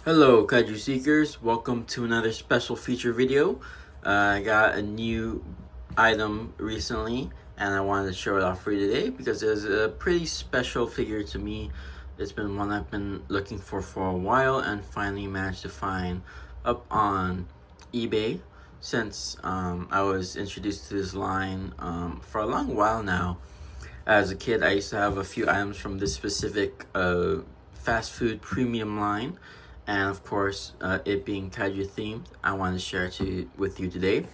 Hello Kaiju Seekers, welcome to another special feature video. I got a new item recently and I wanted to show it off for you today because it's a pretty special figure to me. It's been one I've been looking for a while and finally managed to find up on eBay since I was introduced to this line for a long while now. As a kid, I used to have a few items from this specific fast food premium line. And of course, it being kaiju themed, I want to share it with you today.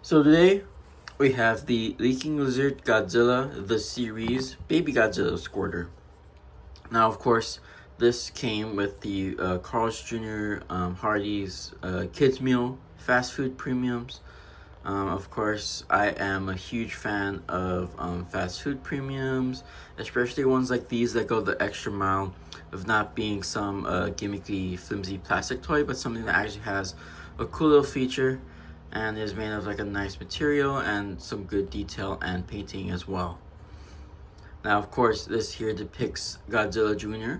So today, we have the Leaking Lizard Godzilla, the series, Baby Godzilla Squirter. Now, of course, this came with the Carl's Jr. Hardee's Kids Meal fast food premiums. Of course, I am a huge fan of fast food premiums, especially ones like these that go the extra mile of not being some gimmicky, flimsy plastic toy, but something that actually has a cool little feature and is made of like a nice material and some good detail and painting as well. Now, of course, this here depicts Godzilla Jr.,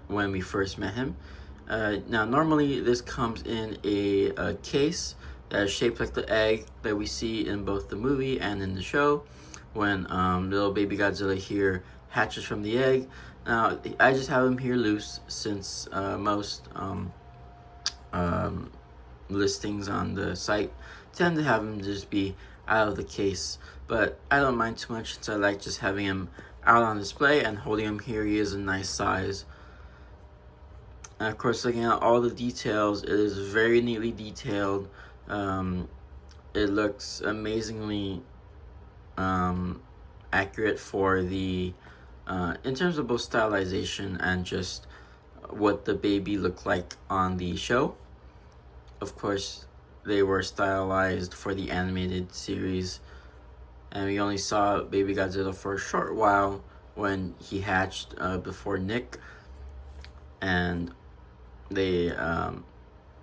when we first met him. Now, normally this comes in a case that is shaped like the egg that we see in both the movie and in the show when little baby Godzilla here hatches from the egg. Now, I just have him here loose since most listings on the site tend to have him just be out of the case, but I don't mind too much since I like just having him out on display and holding him here. He is a nice size. And of course, looking at all the details, it is very neatly detailed. It looks amazingly accurate for the in terms of both stylization and just what the baby looked like on the show. Of course, they were stylized for the animated series, and we only saw baby Godzilla for a short while when he hatched before Nick, and they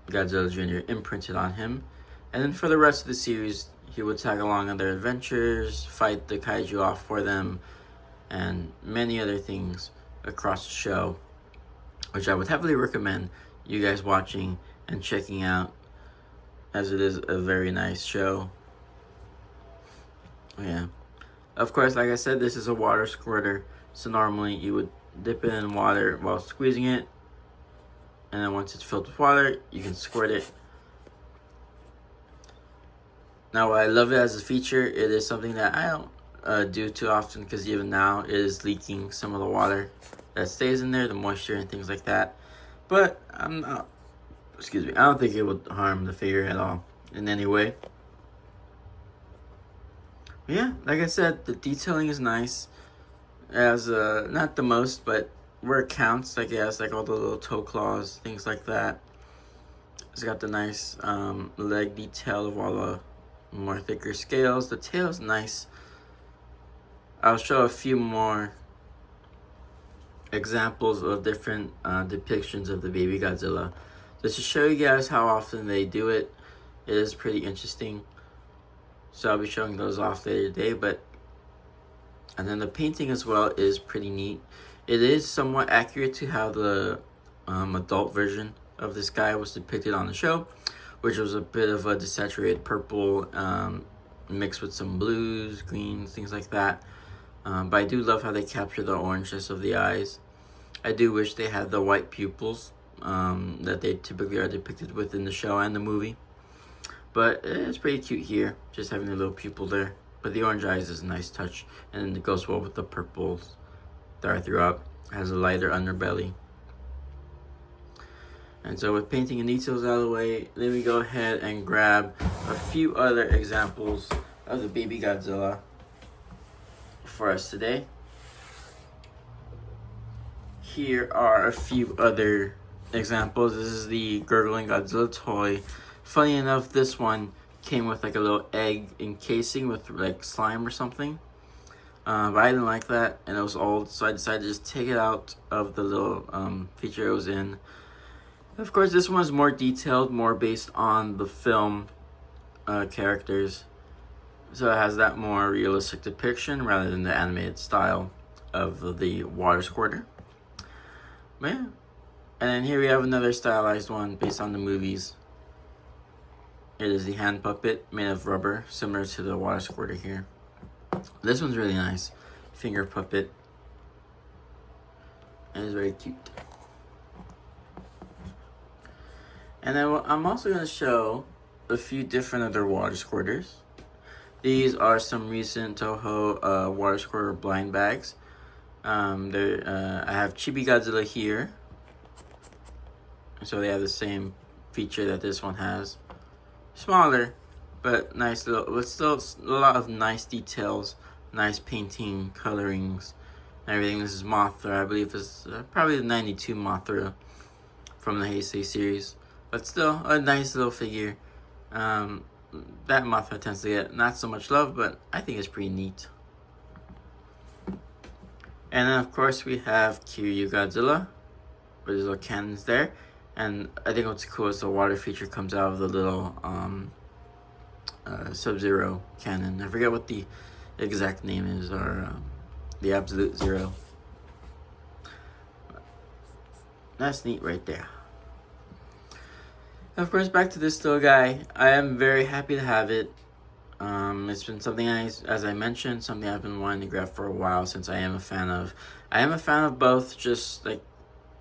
Godzilla Jr. imprinted on him. And then for the rest of the series, he would tag along on their adventures, fight the kaiju off for them, and many other things across the show, which I would heavily recommend you guys watching and checking out, as it is a very nice show. Yeah. Of course, like I said, this is a water squirter, so normally you would dip it in water while squeezing it, and then once it's filled with water, you can squirt it. Now, I love it as a feature. It is something that I don't do too often because even now it is leaking some of the water that stays in there, the moisture and things like that. But I don't think it would harm the figure at all in any way. But yeah, like I said, the detailing is nice. It has not the most, but where it counts, like it has like all the little toe claws, things like that. It's got the nice leg detail of all the more thicker scales. The tail is nice. I'll show a few more examples of different depictions of the baby Godzilla, just to show you guys how often they do it. It is pretty interesting, so I'll be showing those off later today. And then the painting as well is pretty neat. It is somewhat accurate to how the adult version of this guy was depicted on the show, which was a bit of a desaturated purple mixed with some blues, greens, things like that. But I do love how they capture the orangeness of the eyes. I do wish they had the white pupils that they typically are depicted with in the show and the movie. But it's pretty cute here, just having a little pupil there. But the orange eyes is a nice touch, and it goes well with the purples that are throughout. It has a lighter underbelly. And so with painting and details out of the way, let me go ahead and grab a few other examples of the baby Godzilla for us today. Here are a few other examples. This is the gurgling Godzilla toy. Funny enough, this one came with like a little egg encasing with like slime or something. But I didn't like that, and it was old, so I decided to just take it out of the little feature it was in. Of course, this one is more detailed, more based on the film characters. So it has that more realistic depiction rather than the animated style of the water squirter. But yeah, And then here we have another stylized one based on the movies. It is the hand puppet made of rubber, similar to the water squirter here. This one's really nice. Finger puppet. And it's very cute. And then I'm also going to show a few different other water squirters. These are some recent Toho water squirter blind bags. I have Chibi Godzilla here. So they have the same feature that this one has. Smaller, but nice little, but still a lot of nice details, nice painting, colorings, and everything. This is Mothra, I believe it's probably the 92 Mothra from the Heisei series. But still, a nice little figure. That Mothra tends to get not so much love, but I think it's pretty neat. And then of course we have Kiryu Godzilla, with his little cannons there. And I think what's cool is the water feature comes out of the little Sub-Zero cannon. I forget what the exact name is, or the Absolute Zero. That's neat right there. Of course, back to this little guy. I am very happy to have it. It's been something, as I mentioned, something I've been wanting to grab for a while, since I am a fan of both just like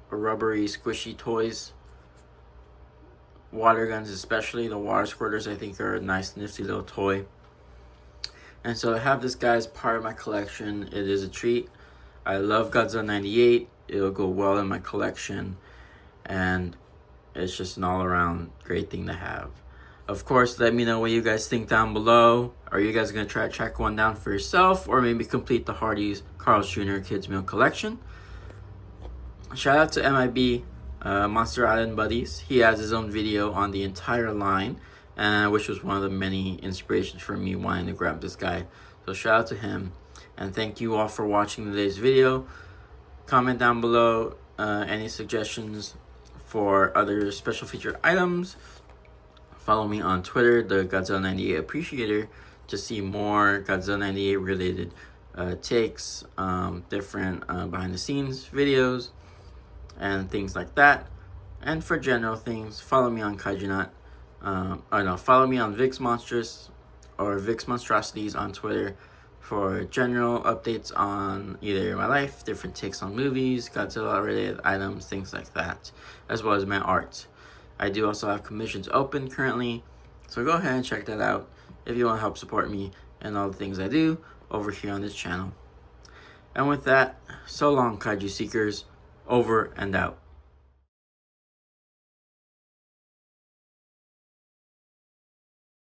rubbery, squishy toys. Water guns, especially the water squirters, I think are a nice, nifty little toy. And so to have this guy as part of my collection, it is a treat. I love Godzilla 98. It'll go well in my collection. And it's just an all-around great thing to have. Of course, let me know what you guys think down below. Are you guys going to try to track one down for yourself, or maybe complete the Hardee's Carl's Jr. Kids Meal collection? Shout out to MIB, Monster Island Buddies. He has his own video on the entire line, which was one of the many inspirations for me wanting to grab this guy. So shout out to him, and thank you all for watching today's video. Comment down below any suggestions for other special featured items. Follow me on Twitter, the Godzilla 98 Appreciator, to see more Godzilla 98 related takes, different behind the scenes videos, and things like that. And for general things, follow me on Kaijunat. Follow me on Vix Monstrous or Vix Monstrosities on Twitter for general updates on either my life, different takes on movies, Godzilla related items, things like that, as well as my art. I do also have commissions open currently, so go ahead and check that out if you want to help support me and all the things I do over here on this channel. And with that, so long, Kaiju Seekers. Over and out.